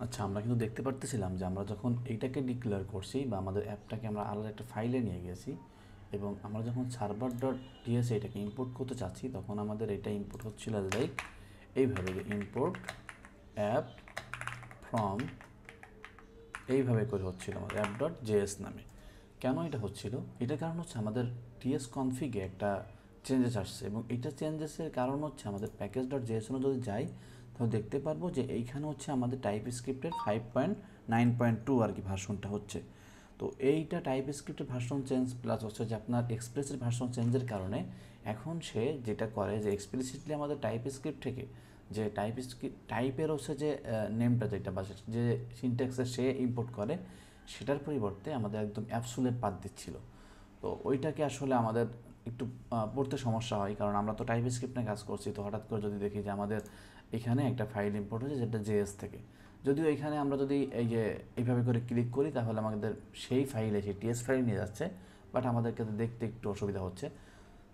আচ্ছা, আমরা কিন্তু দেখতে পারতেছিলাম যে আমরা যখন এইটাকে ডিক্লেয়ার করছি বা আমাদের অ্যাপটাকে আমরা আলাদা একটা ফাইলে নিয়ে গেছি এবং আমরা যখন সার্ভার ডট টিএসএ এটাকে ইম্পোর্ট করতে চাচ্ছি, তখন আমাদের এটা ইম্পোর্ট হচ্ছিল লাইক এইভাবে, যে ইম্পোর্ট অ্যাপ ফ্রম, এইভাবে করে হচ্ছিল আমাদের অ্যাপ ডট জেএস নামে। কেন এটা হচ্ছিল? এটার কারণ হচ্ছে আমাদের টিএস কনফিগে একটা চেঞ্জেস আসছে, এবং এইটা চেঞ্জেসের কারণ হচ্ছে আমাদের প্যাকেজ ডট জেএসনে যদি যাই তাহলে দেখতে পারবো যে এইখানে হচ্ছে আমাদের টাইপ স্ক্রিপ্টের 5.9.2 আর কি ভার্সনটা হচ্ছে। তো এইটা টাইপ স্ক্রিপ্টের ভার্সন চেঞ্জ প্লাস হচ্ছে যে আপনার এক্সপ্রেসের ভার্সন চেঞ্জের কারণে এখন সে যেটা করে যে এক্সপ্লিসিটলি আমাদের টাইপ স্ক্রিপ্ট থেকে যে টাইপের হচ্ছে যে নেমটা যেটা বা যে সিনট্যাক্সে সে ইম্পোর্ট করে, সেটার পরিবর্তে আমাদের একদম অ্যাবসোলিউট পাথ দিচ্ছিল। তো ওইটাকে আসলে আমাদের একটু পড়তে সমস্যা হয়, কারণ আমরা তো টাইপ স্ক্রিপ্ট নিয়ে কাজ করছি। তো হঠাৎ করে যদি দেখি যে আমাদের এখানে একটা ফাইল ইম্পোর্ট হচ্ছে যেটা জেএস থেকে, যদিও এখানে আমরা যদি এই যে এইভাবে করে ক্লিক করি তাহলে আমাদের সেই ফাইলে সেই টিএস ফাইল নিয়ে যাচ্ছে, বাট আমাদেরকে দেখতে একটু অসুবিধা হচ্ছে।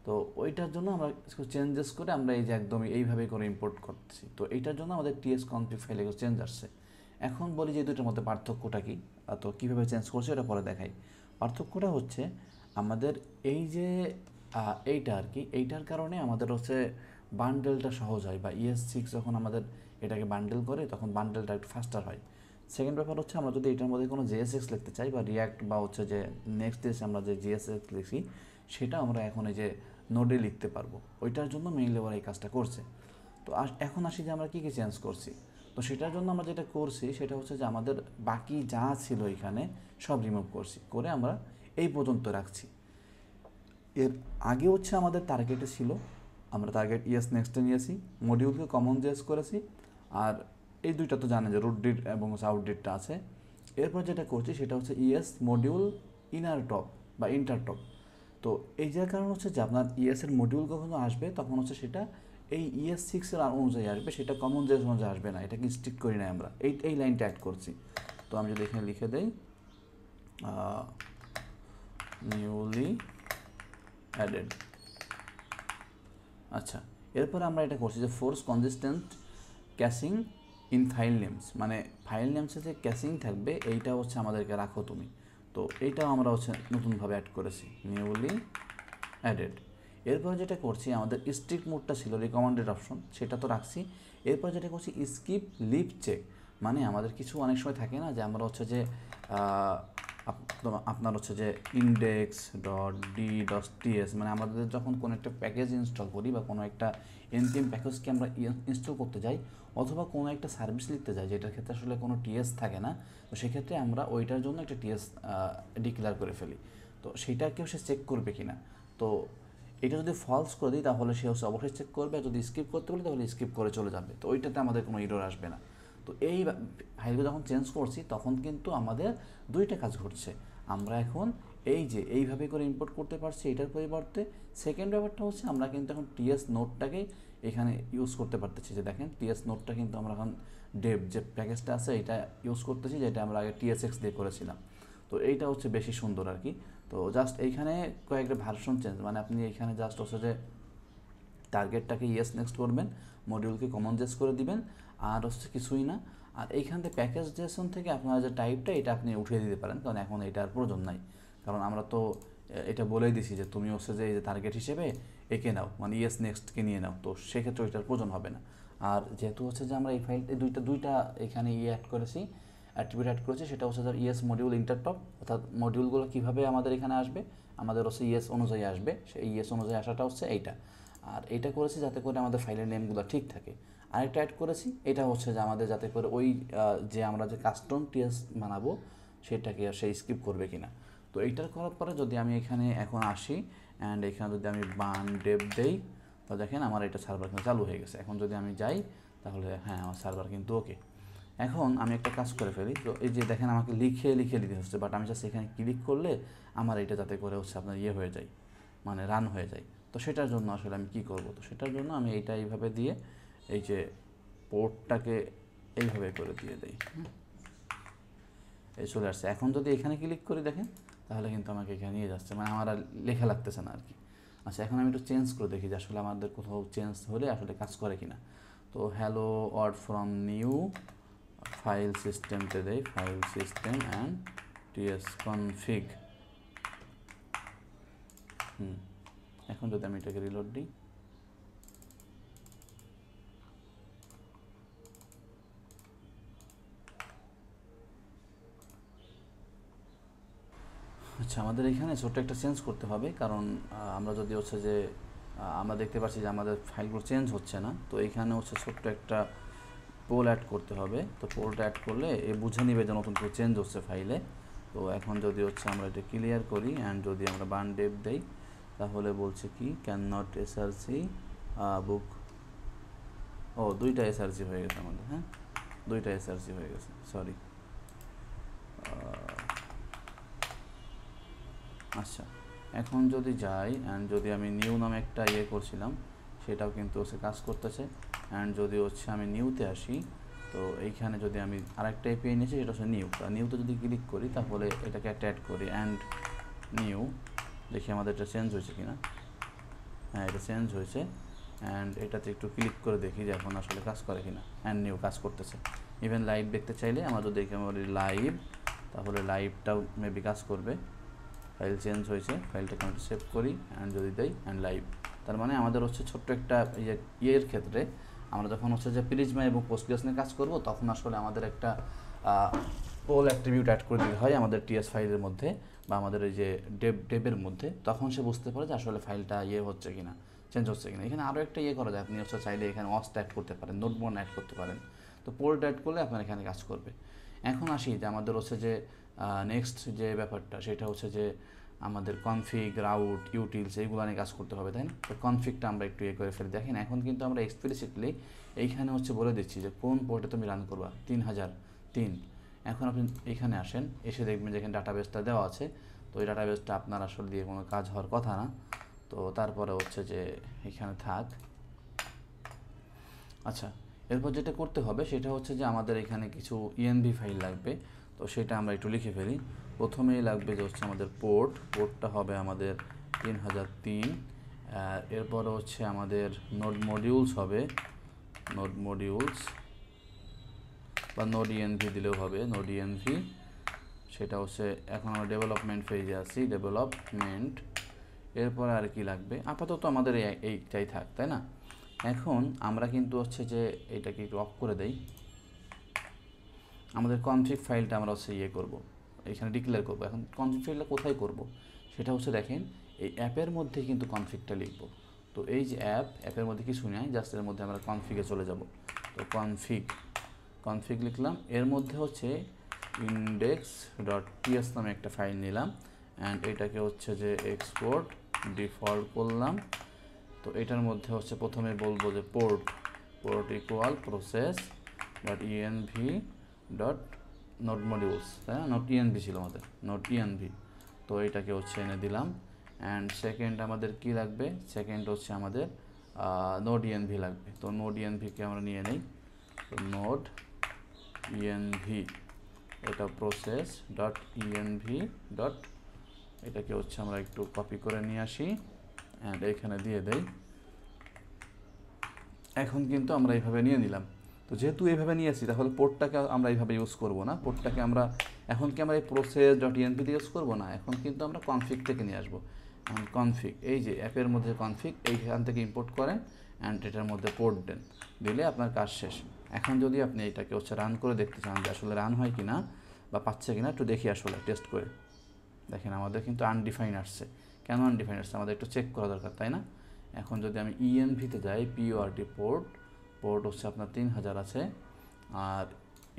তো ওইটার জন্য আমরা চেঞ্জেস করে আমরা এই যে একদমই এইভাবে করে ইম্পোর্ট করতেছি। তো এইটার জন্য আমাদের টিএস কনফিগ ফাইলে চেঞ্জ আসছে। এখন বলি যে দুটোর মধ্যে পার্থক্যটা কী, তো কীভাবে চেঞ্জ করছে এটা পরে দেখাই। পার্থক্যটা হচ্ছে আমাদের এই যে এইটা আর কি, এইটার কারণে আমাদের হচ্ছে বান্ডেলটা সহজ হয়, বা ES6 যখন আমাদের এটাকে বান্ডেল করে তখন বান্ডেলটা একটু ফাস্টার হয়। সেকেন্ড ব্যাপার হচ্ছে আমরা যদি এটার মধ্যে কোনো জেএসএক্স লিখতে চাই বা রিয়াক্ট বা হচ্ছে যে নেক্সট ডেসে আমরা যে জিএসএক্স লিখি সেটা আমরা এখন এই যে নোডে লিখতে পারবো। ওইটার জন্য মেইনলি ওরা এই কাজটা করছে। তো এখন আসি যে আমরা কী কী চেঞ্জ করছি। তো সেটার জন্য আমরা যেটা করছি সেটা হচ্ছে যে আমাদের বাকি যা ছিল এখানে সব রিমুভ করছি, করে আমরা এই পর্যন্ত রাখছি। এর আগে হচ্ছে আমাদের টার্গেটে ছিল, আমরা টার্গেট ইয়েস নেক্সটে নিয়েছি, মডিউলকে কমন জেস করেছি, আর এই দুইটা তো জানেন যে রুট ডিট এবং আউট ডিটটা আছে। এরপর যেটা করছি সেটা হচ্ছে ইয়েস মডিউল ইনার টপ বা ইন্টার টপ। তো এই যে কারণ হচ্ছে যে আপনার ইএসের মডিউল কখনো আসবে তখন হচ্ছে সেটা এই ES6-এর অনুযায়ী আসবে, সেটা কমন জেস অনুযায়ী আসবে না। এটাকে স্ট্রিক্ট করি না আমরা, এই লাইনটা অ্যাড করছি। তো আমি যদি এখানে লিখে দেই নিউলি অ্যাডেড। আচ্ছা, এরপর আমরা এটা করছি যে force consistent caching in file names, মানে ফাইল নেমসে যে ক্যাশিং থাকবে এইটা হচ্ছে আমাদেরকে রাখো তুমি। তো এইটাও আমরা হচ্ছে নতুনভাবে অ্যাড করেছি, নিউলি অ্যাডেড। এরপর যেটা করছি আমাদের স্ট্রিক্ট মোডটা ছিল রিকমেন্ডেড অপশন, সেটা তো রাখছি। এরপর যেটা করছি স্কিপ লিভ চেক, মানে আমাদের কিছু অনেক সময় থাকে না যে আমরা হচ্ছে যে আপনার হচ্ছে যে index dot D dot T S, মানে আমাদের যখন কোনো একটা প্যাকেজ ইনস্টল করি বা কোনো একটা এনপিএম প্যাকেজকে আমরা ইনস্টল করতে যাই অথবা কোনো একটা সার্ভিস লিখতে যাই যেটার ক্ষেত্রে আসলে কোনো টিএস থাকে না, তো সেক্ষেত্রে আমরা ওইটার জন্য একটা টিএস ডিক্লেয়ার করে ফেলি। তো সেইটাকেও সে চেক করবে কি না। তো এটা যদি ফলস করে দিই তাহলে সে হচ্ছে অবশ্যই চেক করবে, আর যদি স্কিপ করতে বলি তাহলে স্কিপ করে চলে যাবে। তো ওইটাতে আমাদের কোনো এরর আসবে না। তো এই ফাইলগুলো যখন চেঞ্জ করছি তখন কিন্তু আমাদের দুইটা কাজ ঘটছে। আমরা এখন এই যে এইভাবে করে ইম্পোর্ট করতে পারছি এটার পরিবর্তে। সেকেন্ড ব্যাপারটা হচ্ছে আমরা কিন্তু এখন টিএস নোটটাকেই এখানে ইউজ করতে পারতেছি, যে দেখেন টিএস নোটটা কিন্তু আমরা এখন ডেভ যে প্যাকেজটা আছে এটা ইউজ করতেছি, যেটা আমরা আগে TSX দিয়ে করেছিলাম। তো এইটা হচ্ছে বেশি সুন্দর আর কি। তো জাস্ট এইখানে কয়েকটা ভার্সন চেঞ্জ, মানে আপনি এইখানে জাস্ট হচ্ছে যে টার্গেটটাকে ইয়েস নেক্সট করবেন, মডিউলকে কমন জেস করে দিবেন, আর হচ্ছে কিছুই না। আর এইখান থেকে প্যাকেজ জেসন থেকে আপনার যে টাইপটা এটা আপনি উঠিয়ে দিতে পারেন, কারণ এখন এটার প্রয়োজন নাই। কারণ আমরা তো এটা বলেই দিছি যে তুমি হচ্ছে যে এই যে টার্গেট হিসেবে একে নাও, মানে ইয়েস নেক্সটকে নিয়ে নাও। তো সেক্ষেত্রে ওইটার প্রয়োজন হবে না। আর যেহেতু হচ্ছে যে আমরা এই ফাইল দুইটা এখানে অ্যাড করেছি, অ্যাট্রিবিউট অ্যাড করেছি, সেটা হচ্ছে ধর ইয়েস মডিউল ইন্টারটপ, অর্থাৎ মডিউলগুলো কীভাবে আমাদের এখানে আসবে, আমাদের হচ্ছে ইয়েস অনুযায়ী আসবে, সেই ইয়েস অনুযায়ী আসাটা হচ্ছে এইটা। আর এটা করেছি যাতে করে আমাদের ফাইলের নেমগুলো ঠিক থাকে। আরেকটা অ্যাড করেছি, এটা হচ্ছে যে আমাদের যাতে করে ওই যে আমরা যে কাস্টম টিএস বানাবো সেটাকে সে স্কিপ করবে কিনা। তো এইটার করার পরে যদি আমি এখানে এখন আসি অ্যান্ড এখানে যদি আমি বান ডেভ দেই, তো দেখেন আমার এটা সার্ভার কিন্তু চালু হয়ে গেছে। এখন যদি আমি যাই তাহলে হ্যাঁ আমার সার্ভার কিন্তু ওকে। এখন আমি একটা কাজ করে ফেলি, তো এই যে দেখেন আমাকে লিখে দিতে হচ্ছে, বাট আমি জাস্ট এখানে ক্লিক করলে আমার এটা যাতে করে হচ্ছে আপনার ইয়ে হয়ে যায়, মানে রান হয়ে যায়। তো সেটার জন্য আসলে আমি কী করব, তো সেটার জন্য আমি এইটা এইভাবে দিয়ে এই যে পোর্টটাকে এইভাবে করে দিয়ে দিই, এই চলে আসছে। এখন যদি এখানে ক্লিক করি দেখেন তাহলে কিন্তু আমাকে এখানে নিয়ে যাচ্ছে, মানে আমার আর লেখা লাগতেছে না আর কি। আচ্ছা, এখন আমি একটু চেঞ্জ করে দেখি যে আসলে আমাদের কোথাও চেঞ্জ হলে আসলে কাজ করে কিনা। তো hello word from new file সিস্টেমতে দেই, ফাইল সিস্টেম অ্যান্ড tsconfig। এখন যদি আমি এটাকে রিলোড দিই, আচ্ছা আমাদের এখানে ছোট্ট একটা চেঞ্জ করতে হবে, কারণ আমরা যদি হচ্ছে যে আমরা দেখতে পাচ্ছি যে আমাদের ফাইলগুলো চেঞ্জ হচ্ছে না, তো এইখানে হচ্ছে ছোট্ট একটা পোল অ্যাড করতে হবে। তো পোলটা অ্যাড করলে এ বুঝে নিবে যে নতুন করে চেঞ্জ হচ্ছে ফাইলে। তো এখন যদি হচ্ছে আমরা এটা ক্লিয়ার করি অ্যান্ড যদি আমরা বার্ন ডেপ দেই, তাহলে বলছে কি ক্যান নট এসআরসি বুক। ও দুইটা এসআরসি হয়ে গেছে আমাদের, হ্যাঁ দুইটা এসআরসি হয়ে গেছে, সরি। আচ্ছা এখন যদি যাই অ্যান্ড যদি আমি নিউ নামে একটা করছিলাম, সেটাও কিন্তু হচ্ছে কাজ করতেছে। অ্যান্ড যদি হচ্ছে আমি নিউতে আসি, তো এইখানে যদি আমি আরেকটা এপিআই নিয়েছি, সেটা হচ্ছে নিউ। নিউতে যদি ক্লিক করি তাহলে এটাকে অ্যাড করি অ্যান্ড নিউ, দেখি আমাদের এটা চেঞ্জ হয়েছে কিনা। হ্যাঁ এটা চেঞ্জ হয়েছে। অ্যান্ড এটাতে একটু ক্লিক করে দেখি যে এখন আসলে কাজ করে কিনা। অ্যান্ড নিউ কাজ করতেছে। ইভেন লাইভ দেখতে চাইলে আমরা যদি এখানে বলি লাইভ, তাহলে লাইভটাও মেবি কাজ করবে। ফাইল চেঞ্জ হয়েছে, ফাইলটাকে আমরা সেভ করি অ্যান্ড যদি দেই অ্যান্ড লাইভ। তার মানে আমাদের হচ্ছে ছোট্ট একটা ইয়ের ক্ষেত্রে আমরা যখন হচ্ছে যে প্রিজমা এবং পোস্টগ্রেস নিয়ে কাজ করব, তখন আসলে আমাদের একটা পোল অ্যাট্রিবিউট অ্যাড করে দিতে হয় আমাদের টিএস ফাইলের মধ্যে বা আমাদের এই যে ডেবের মধ্যে। তখন সে বুঝতে পারে যে আসলে ফাইলটা হচ্ছে কিনা, চেঞ্জ হচ্ছে কিনা। এখানে আরও একটা করা যায়, আপনি হচ্ছে চাইলে এখানে অস্ট অ্যাড করতে পারেন, নোটবন অ্যাড করতে পারেন। তো পোলটা অ্যাড করলে আপনার এখানে কাজ করবে। এখন আসি যে আমাদের হচ্ছে যে নেক্সট যে ব্যাপারটা, সেটা হচ্ছে যে আমাদের কনফিগ, রাউট, ইউটিলস এইগুলো নিয়ে কাজ করতে হবে, তাই না? তো কনফিগটা আমরা একটু করে ফেলে দেখেন। এখন কিন্তু আমরা এক্সপ্লিসিটলি এইখানে হচ্ছে বলে দিচ্ছি যে কোন পোর্টে তুমি রান করবা, 3003। এখন আপনি এখানে আসেন, এসে দেখবেন যে এখানে ডাটাবেসটা দেওয়া আছে। তো এই ডাটাবেসটা আপনার আসলে দিয়ে কোনো কাজ হওয়ার কথা না। তো তারপরে হচ্ছে যে এখানে থাক। আচ্ছা এরপর যেটা করতে হবে সেটা হচ্ছে যে আমাদের এখানে কিছু ইএনভি ফাইল লাগবে। তো সেটা আমরা একটু লিখে ফেলি। প্রথমেই লাগবে যে হচ্ছে আমাদের পোর্টটা হবে আমাদের 3003। এরপরে হচ্ছে আমাদের নোড মডিউলস হবে, নোড মডিউলস বা নোড ইএনভি দিলেও হবে, নোড ইএনভি। সেটা হচ্ছে এখন আমরা ডেভেলপমেন্ট ফেজে আছি, ডেভেলপমেন্ট। এরপরে আর কি লাগবে, আপাতত আমাদের এইটাই থাক, তাই না? এখন আমরা কিন্তু হচ্ছে যে এটাকে একটু অফ করে দেই। আমাদের কনফিগ ফাইলটা আমরা হচ্ছে করব, এখানে ডিক্লেয়ার করব। এখন কনফিগ ফাইলটা কোথায় করব সেটা হচ্ছে দেখেন, এই অ্যাপের মধ্যে কিন্তু কনফিগটা লিখব। তো এই যে অ্যাপের মধ্যে কিছু নেই, জাস্ট এর মধ্যে আমরা কনফিগে চলে যাব। তো কনফিগ লিখলাম, এর মধ্যে হচ্ছে index.ts নামে একটা ফাইল নিলাম অ্যান্ড এটাকে হচ্ছে যে এক্সপোর্ট ডিফল্ট করলাম। তো এটার মধ্যে হচ্ছে প্রথমে বলবো যে port equal process dot ENV dot node modules, তাই না? নোট ইএনভি ছিল আমাদের, নোট ইএনভি। তো এটাকে হচ্ছে এনে দিলাম। অ্যান্ড সেকেন্ড আমাদের কি লাগবে, সেকেন্ড হচ্ছে আমাদের নোড ইএনভি লাগবে। তো নোড ইএনভিকে আমরা নিয়ে নেই। তো নোড ইএনভি, এটা প্রসেস ডট ইএনভি ডট, এটাকে হচ্ছে আমরা একটু কপি করে নিয়ে আসি অ্যান্ড এখানে দিয়ে দেই। এখন কিন্তু আমরা এইভাবে নিয়ে নিলাম। তো যেহেতু এইভাবে নিয়ে আসি, তাহলে পোর্টটাকে আমরা এইভাবে ইউজ করব না। পোর্টটাকে আমরা এখন কি আমরা এই প্রসেস ডট ইএনভি দিয়ে ইউজ করবো না, এখন কিন্তু আমরা কনফিগ থেকে নিয়ে আসবো। কনফিগ, এই যে অ্যাপের মধ্যে কনফিগ, এইখান থেকে ইম্পোর্ট করেন অ্যান্ড এটার মধ্যে পোর্ট দেন, দিলে আপনার কাজ শেষ। এখন যদি আপনি এটাকে হচ্ছে রান করে দেখতে চান যে আসলে রান হয় কিনা বা পাচ্ছে কিনা, একটু দেখি আসলে টেস্ট করে। দেখেন আমাদের কিন্তু আনডিফাইন আসছে। কেন আনডিফাইন আসছে আমাদের একটু চেক করা দরকার, তাই না? এখন যদি আমি ইএনভিতে যাই, পিওআরটি পোর্ট হচ্ছে আপনার 3000 আছে। আর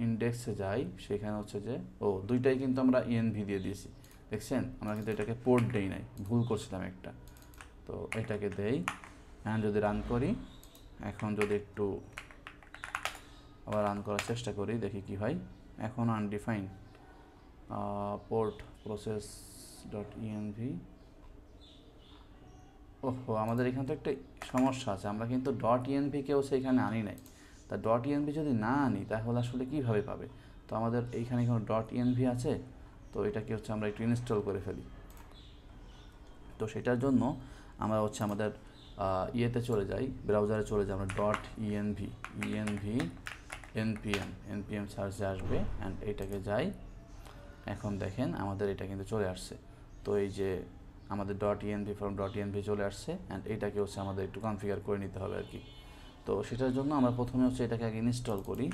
ইন্ডেক্সে যাই, সেখানে হচ্ছে যে দুইটাই কিন্তু আমরা ইএনভি দিয়ে দিয়েছি, দেখছেন? আমরা কিন্তু এটাকে পোর্ট দেই নাই, ভুল করছিলাম একটা। তো এটাকে দেই অ্যান্ড যদি রান করি, এখন যদি একটু আবার রান করার চেষ্টা করি, দেখি কি হয়। এখন undefined port process dot ENV. ওহো, আমাদের এখানে তো একটা সমস্যা আছে, আমরা কিন্তু ডট ইএনভিকেও সেইখানে আনি নাই। তা ডট ইএনভি যদি না আনি তাহলে আসলে কীভাবে পাবে? তো আমাদের এইখানে কোনো ডট ইএনভি আছে, তো এটাকে হচ্ছে আমরা একটু ইনস্টল করে ফেলি। তো সেটার জন্য আমরা হচ্ছে আমাদের ইয়েতে চলে যাই, ব্রাউজারে চলে যাই, আমরা ডট ইএনভি npm সার্চে আসবে অ্যান্ড এইটাকে যাই। এখন দেখেন আমাদের এটা কিন্তু চলে আসছে। তো এই যে আমাদের .env from .env চলে আসছে অ্যান্ড এইটাকে হচ্ছে আমাদের একটু কনফিগার করে নিতে হবে আর কি। তো সেটার জন্য আমরা প্রথমে হচ্ছে এটাকে আগে ইনস্টল করি,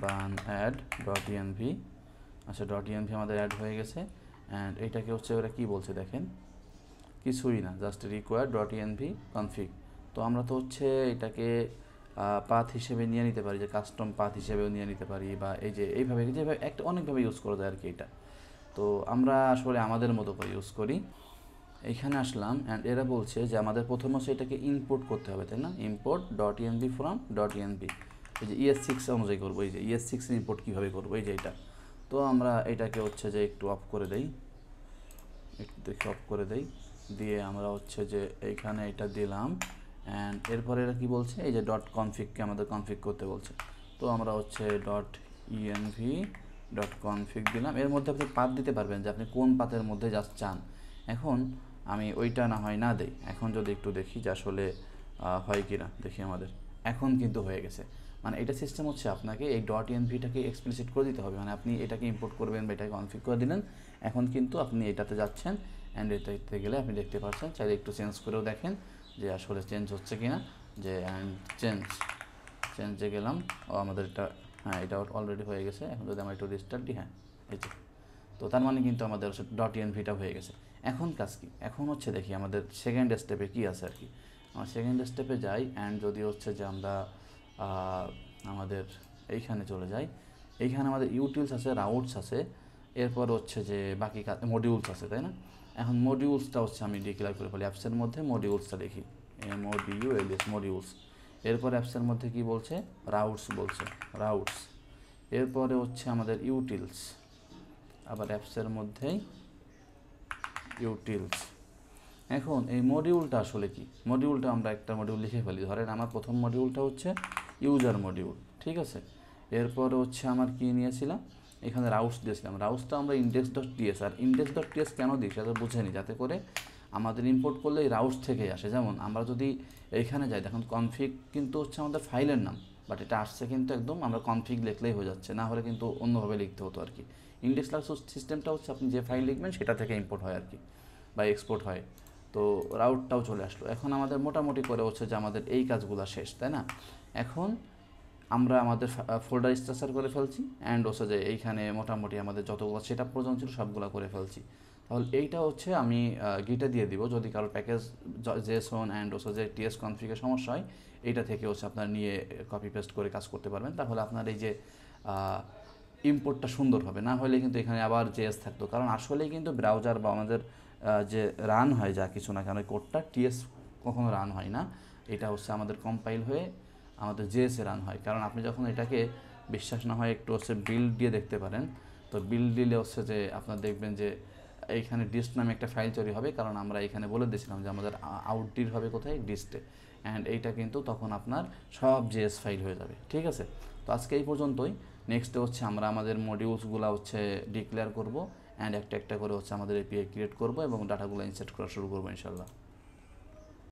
বান অ্যাড .env। আচ্ছা .env আমাদের অ্যাড হয়ে গেছে অ্যান্ড এইটাকে হচ্ছে ওরা কি বলছে দেখেন, কিছুই না, জাস্ট রিকোয়ার .env config। তো আমরা তো হচ্ছে এটাকে পাথ হিসেবে নিয়ে নিতে পারি, যে কাস্টম পাথ হিসেবেও নিয়ে নিতে পারি, বা এই যে এইভাবে যেভাবে একটা অনেকভাবে ইউজ করা যায় আর কি এটা। তো আমরা আসলে আমাদের মতো করে ইউজ করি। এইখানে আসলাম অ্যান্ড এরা বলছে যে আমাদের প্রথম হচ্ছে এটাকে ইম্পোর্ট করতে হবে, তাই না? ইম্পোর্ট .env from .env, এই যে ES6 অনুযায়ী করবো। এই যে ES6 ইম্পোর্ট কীভাবে করবো, এই যে এটা। তো আমরা এটাকে হচ্ছে যে একটু অফ করে দেই, একটু দেখে অফ করে দেই, দিয়ে আমরা হচ্ছে যে এইখানে এটা দিলাম অ্যান্ড এরপরে এরা কী বলছে, এই যে .config-কে আমাদের কনফিগ করতে বলছে। তো আমরা হচ্ছে .env .config দিলাম। এর মধ্যে আপনি পাথ দিতে পারবেন যে আপনি কোন পাথের মধ্যে জাস্ট চান। এখন আমি ওইটা না হয় না দেই, এখন যদি একটু দেখি যে আসলে হয় কি না, দেখি আমাদের এখন কিন্তু হয়ে গেছে। মানে এটা সিস্টেম হচ্ছে আপনাকে এই .env-টাকে এক্সপ্লিসিট করে দিতে হবে, মানে আপনি এটাকে ইম্পোর্ট করবেন বা এটাকে কনফিগ করে দিলেন। এখন কিন্তু আপনি এটাতে যাচ্ছেন অ্যান্ড এটাতে গেলে আপনি দেখতে পাচ্ছেন, চাইলে একটু চেঞ্জ করেও দেখেন যে আসলে চেঞ্জ হচ্ছে কি না। যে অ্যান্ড চেঞ্জে গেলাম, ও আমাদের এটা, হ্যাঁ এটা অলরেডি হয়ে গেছে। এখন যদি আমরা একটু রিস্টার্ট দিই, হ্যাঁ এই যে, তো তার মানে কিন্তু আমাদের .env-টা হয়ে গেছে। এখন কাজ কি, এখন হচ্ছে দেখি আমাদের সেকেন্ড স্টেপে কি আছে আর কি। আমরা সেকেন্ড স্টেপে যাই অ্যান্ড যদি হচ্ছে যে আমরা আমাদের এইখানে চলে যাই, এইখানে আমাদের ইউটিলস আছে, রাউটস আছে, এরপর হচ্ছে যে বাকি মডিউলস আছে, তাই না? এখন মডিউলসটা হচ্ছে আমি ডিক্লেয়ার করে ফেলি, অ্যাপসের মধ্যে মডিউলসটা দেখি, MODULS মডিউলস। এরপর অ্যাপসের মধ্যে কি বলছে, রাউটস বলছে, রাউটস। এরপরে হচ্ছে আমাদের ইউটিলস, আবার অ্যাপসের মধ্যেই ইউটিলস। এখন এই মডিউলটা আসলে কি, মডিউলটা আমরা একটা মডিউল লিখে ফেলি। ধরেন আমার প্রথম মডিউলটা হচ্ছে ইউজার মডিউল, ঠিক আছে? এরপরে হচ্ছে আমার কি নিয়েছিলাম, এখানে রাউটস দিয়েছিলাম। রাউটসটা আমরা index.ts, আর index.ts কেন দিই সেটা বুঝে নিই, যাতে করে আমাদের ইম্পোর্ট করলে এই রাউটস থেকেই আসে। যেমন আমরা যদি এইখানে যাই, দেখুন কনফিগ কিন্তু হচ্ছে আমাদের ফাইলের নাম, বাট এটা আসছে কিন্তু একদম আমরা কনফিগ লিখলেই হয়ে যাচ্ছে, না হলে কিন্তু অন্যভাবে লিখতে হতো আর কি। ইন্ডেক্স সিস্টেমটা হচ্ছে আপনি যে ফাইল লিখবেন সেটা থেকে ইম্পোর্ট হয় আর কি, বা এক্সপোর্ট হয়। তো রাউটটাও চলে আসলো। এখন আমাদের মোটামুটি করে হচ্ছে যে আমাদের এই কাজগুলো শেষ, তাই না? এখন আমরা আমাদের ফোল্ডার স্ট্রাকচার করে ফেলছি অ্যান্ড হচ্ছে যে এইখানে মোটামুটি আমাদের যতগুলো সেট আপ প্রয়োজন ছিল সবগুলো করে ফেলছি। তাহলে এইটা হচ্ছে আমি গিটে দিয়ে দিব, যদি কারো প্যাকেজ জেসন অ্যান্ড হচ্ছে যে টিএস কনফিগের সমস্যা হয়, এইটা থেকে হচ্ছে আপনার নিয়ে কপি পেস্ট করে কাজ করতে পারবেন। তাহলে আপনার এই যে ইম্পোর্টটা সুন্দর হবে। না হলে কিন্তু এখানে আবার জেএস থাকতো, কারণ আসলেই কিন্তু ব্রাউজার বা আমাদের যে রান হয় যা কিছু না কেন, কোডটা টিএস কখনো রান হয় না, এটা হচ্ছে আমাদের কম্পাইল হয়ে আমাদের জেএসে রান হয়। কারণ আপনি যখন এটাকে বিশ্বাস না হয় একটু হচ্ছে বিল্ড দিয়ে দেখতে পারেন। তো বিল্ড দিলে হচ্ছে যে আপনার দেখবেন যে এইখানে ডিস্ট নামে একটা ফাইল তৈরি হবে, কারণ আমরা এখানে বলে দিয়েছিলাম যে আমাদের আউটডির হবে কোথায়, ডিস্টে। অ্যান্ড এইটা কিন্তু তখন আপনার সব জেএস ফাইল হয়ে যাবে, ঠিক আছে? তো আজকে এই পর্যন্তই। নেক্সটে হচ্ছে আমরা আমাদের মডিউলসগুলো হচ্ছে ডিক্লেয়ার করব অ্যান্ড একটা একটা করে হচ্ছে আমাদের এপিআই ক্রিয়েট করব এবং ডাটাগুলো ইনসার্ট করা শুরু করবো ইনশাল্লাহ।